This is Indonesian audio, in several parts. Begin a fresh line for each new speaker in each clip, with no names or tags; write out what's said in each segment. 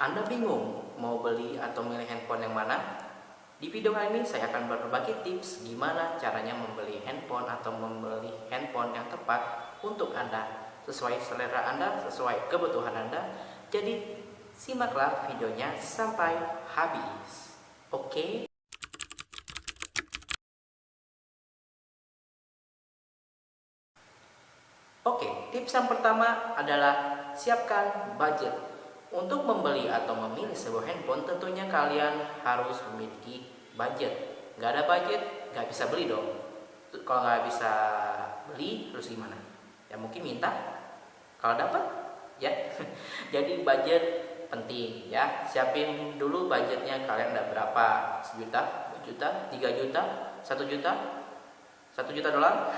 Anda bingung mau beli atau milih handphone yang mana? Di video kali ini saya akan berbagi tips gimana caranya membeli handphone atau membeli handphone yang tepat untuk Anda, sesuai selera Anda, sesuai kebutuhan Anda. Jadi simaklah videonya sampai habis. Oke? Oke, tips yang pertama adalah siapkan budget. Untuk membeli atau memilih sebuah handphone, tentunya kalian harus memiliki budget. Nggak ada budget, nggak bisa beli dong. Kalau nggak bisa beli, terus gimana? Ya mungkin minta. Kalau dapat, ya. Jadi budget penting ya. Siapin dulu budgetnya kalian ada berapa? 1 juta, 2 juta, 3 juta, 1 juta, 1 juta dolar.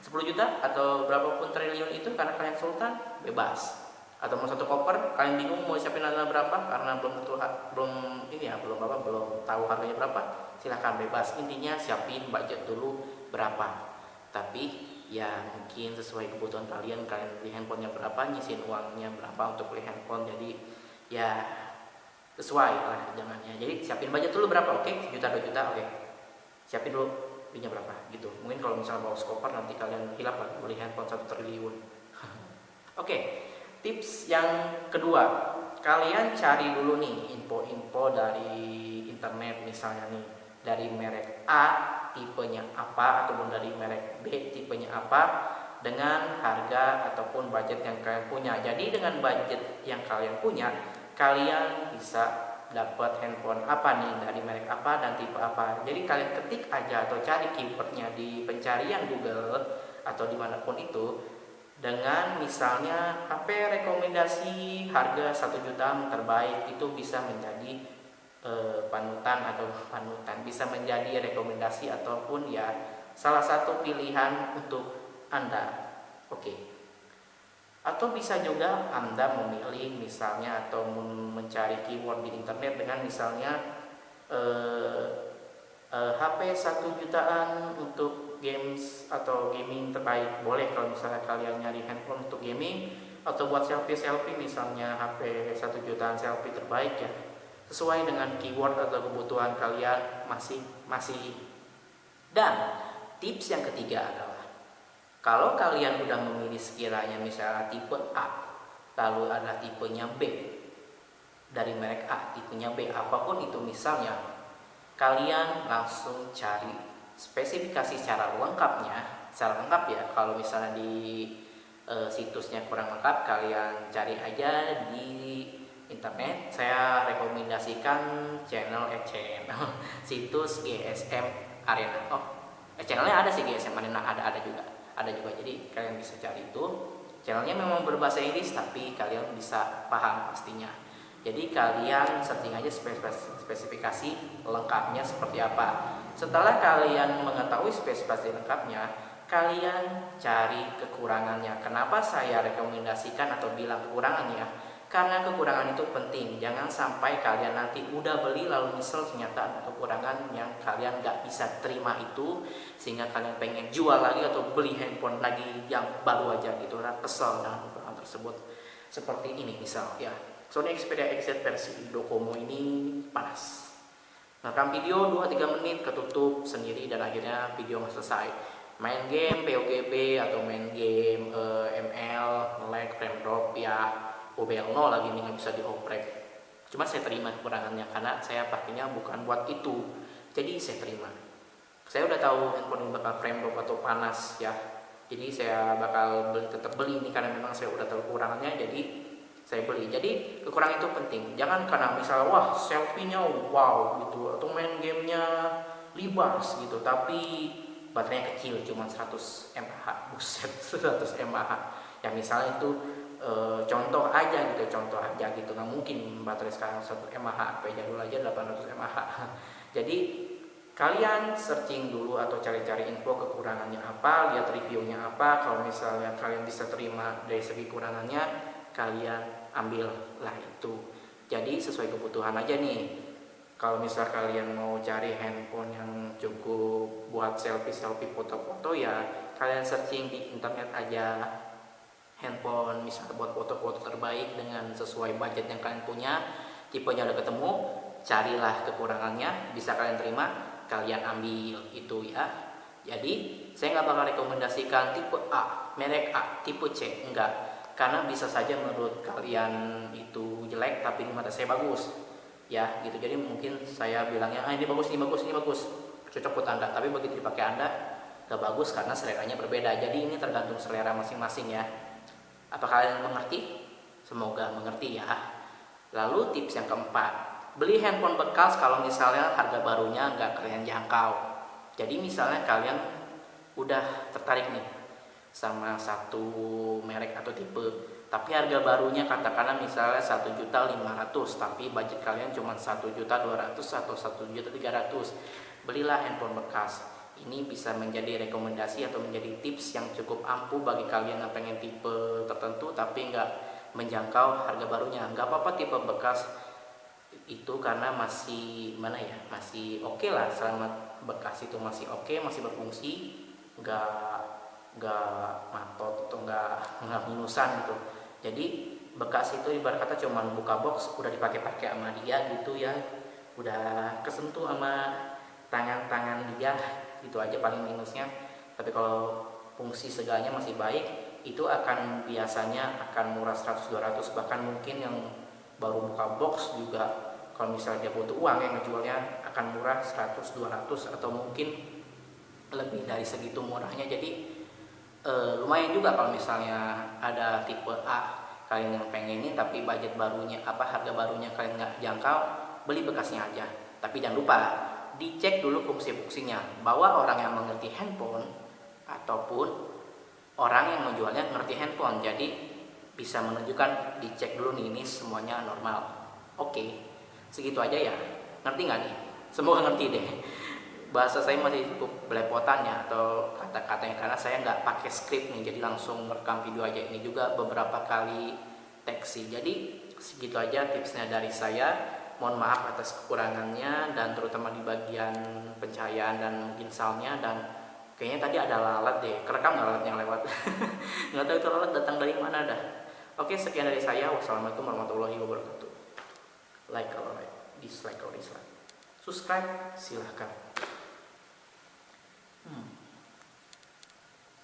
10 juta atau berapapun triliun itu karena kalian sultan, bebas. Atau mau 1 koper, kalian bingung mau siapin dana berapa karena belum tentu belum ini ya, belum tahu harganya berapa, silahkan bebas. Intinya siapin budget dulu berapa. Tapi ya mungkin sesuai kebutuhan kalian beli handphonenya berapa, nyisin uangnya berapa untuk beli handphone. Jadi ya sesuai lah jangannya. Jadi siapin budget dulu berapa, oke? 1 juta, 2 juta, oke. Siapin dulu belinya berapa gitu. Mungkin kalau misalnya bawa skoper nanti kalian hilap lagi beli handphone 1 triliun. Oke, tips yang kedua, kalian cari dulu nih info-info dari internet, misalnya nih dari merek A tipenya apa, ataupun dari merek B tipenya apa, dengan harga ataupun budget yang kalian punya. Jadi dengan budget yang kalian punya, kalian bisa dapat handphone apa nih dari merek apa dan tipe apa. Jadi kalian ketik aja atau cari keywordnya di pencarian Google atau dimanapun itu, dengan misalnya HP rekomendasi harga 1 juta terbaik, itu bisa menjadi panutan, bisa menjadi rekomendasi ataupun ya salah satu pilihan untuk Anda. Oke. Atau bisa juga Anda memilih misalnya atau mencari keyword di internet dengan misalnya HP 1 jutaan untuk games atau gaming terbaik. Boleh kalau misalnya kalian nyari handphone untuk gaming atau buat selfie misalnya HP 1 jutaan selfie terbaik ya. Sesuai dengan keyword atau kebutuhan kalian masing-masing. Dan tips yang ketiga adalah kalau kalian udah memilih sekiranya misalnya tipe A, lalu ada tipenya B, dari merek A, tipenya B, apapun itu misalnya, kalian langsung cari spesifikasi secara lengkap ya. Kalau misalnya di situsnya kurang lengkap, kalian cari aja di internet. Saya rekomendasikan channel situs GSM Arena. Channelnya ada sih, GSM Arena ada juga. Jadi kalian bisa cari itu. Channelnya memang berbahasa Inggris tapi kalian bisa paham pastinya. Jadi kalian searching aja spesifikasi lengkapnya seperti apa. Setelah kalian mengetahui spesifikasi lengkapnya, kalian cari kekurangannya. Kenapa saya rekomendasikan atau bilang kekurangannya? Karena kekurangan itu penting. Jangan sampai kalian nanti udah beli lalu nyesel ternyata ada kekurangan yang kalian gak bisa terima itu, sehingga kalian pengen jual lagi atau beli handphone lagi yang baru aja gitu. Kesel dengan kekurangan tersebut. Seperti ini misal ya, Sony Xperia XZ versi Docomo ini panas. Rekam video 2-3 menit ketutup sendiri dan akhirnya video nggak selesai. Main game PUBG atau main game ML, lag, frame drop ya, OBL0 lagi nih nggak bisa dioprek. Cuma saya terima kekurangannya karena saya pakainya bukan buat itu. Jadi saya terima. Saya udah tahu handphone ini bakal frame drop atau panas ya. Jadi saya bakal tetap beli ini karena memang saya udah tahu kekurangannya, jadi saya beli. Jadi kekurangan itu penting. Jangan karena misalnya wah selfie-nya wow gitu atau main gamenya libas gitu, tapi baterainya kecil cuma 100 mAh. Buset, 100 mAh. Ya misalnya itu contoh aja gitu, nggak mungkin baterai sekarang 1 mAh, HP jadul aja 800 mAh. Jadi kalian searching dulu atau cari-cari info kekurangannya apa, lihat reviewnya apa. Kalau misalnya kalian bisa terima dari segi kekurangannya, kalian ambillah itu. Jadi sesuai kebutuhan aja nih. Kalau misal kalian mau cari handphone yang cukup buat selfie foto-foto ya, kalian searching di internet aja. handphone misalnya buat foto-foto terbaik dengan sesuai budget yang kalian punya, tipenya udah ketemu, carilah kekurangannya, bisa kalian terima, kalian ambil itu ya. Jadi saya nggak bakal rekomendasikan tipe A, merek A, tipe C, enggak, karena bisa saja menurut kalian itu jelek tapi di mata saya bagus ya gitu. Jadi mungkin saya bilangnya ini bagus, ini bagus, ini bagus, cocok buat anda, tapi begitu dipakai anda gak bagus karena seleranya berbeda. Jadi ini tergantung selera masing-masing ya. Apa kalian mengerti? Semoga mengerti ya. Lalu tips yang keempat, beli handphone bekas kalau misalnya harga barunya nggak kalian jangkau. Jadi misalnya kalian udah tertarik nih sama satu merek atau tipe, tapi harga barunya katakanlah misalnya 1.500.000, tapi budget kalian cuma 1.200.000 atau 1.300.000, belilah handphone bekas. Ini bisa menjadi rekomendasi atau menjadi tips yang cukup ampuh bagi kalian yang pengen tipe tertentu tapi nggak menjangkau harga barunya. Nggak apa-apa tipe bekas itu karena masih masih oke lah, selama bekas itu masih oke, masih berfungsi, nggak matot atau nggak minusan gitu. Jadi bekas itu ibarat kata cuman buka box udah dipakai-pakai sama dia gitu ya, udah kesentuh sama tangan dia, itu aja paling minusnya. Tapi kalau fungsi segalanya masih baik, itu akan biasanya akan murah 100-200, bahkan mungkin yang baru buka box juga kalau misalnya dia butuh uang yang ngejualnya akan murah 100-200 atau mungkin lebih dari segitu murahnya. Jadi lumayan juga kalau misalnya ada tipe A kalian yang pengen ini tapi budget barunya harga barunya kalian nggak jangkau, beli bekasnya aja. Tapi jangan lupa dicek dulu fungsi-fungsinya, bahwa orang yang mengerti handphone ataupun orang yang menjualnya mengerti handphone, jadi bisa menunjukkan dicek dulu nih ini semuanya normal. Oke, segitu aja ya. Ngerti nggak nih? Semoga ngerti deh. Bahasa saya masih cukup belepotan ya, atau kata-katanya, karena saya nggak pakai skrip nih, jadi langsung merekam video aja. Ini juga beberapa kali teksi. Jadi segitu aja tipsnya dari saya. Mohon maaf atas kekurangannya, dan terutama di bagian pencahayaan dan mungkin soundnya. Dan kayaknya tadi ada lalat deh, kerekam nggak lalat yang lewat? Nggak tahu itu lalat datang dari mana dah. Oke, sekian dari saya. Wassalamualaikum warahmatullahi wabarakatuh. Like kalau like, dislike kalau dislike, subscribe silahkan.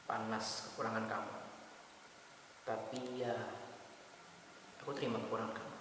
Panas kekurangan kamu, tapi ya aku terima kekurangan kamu.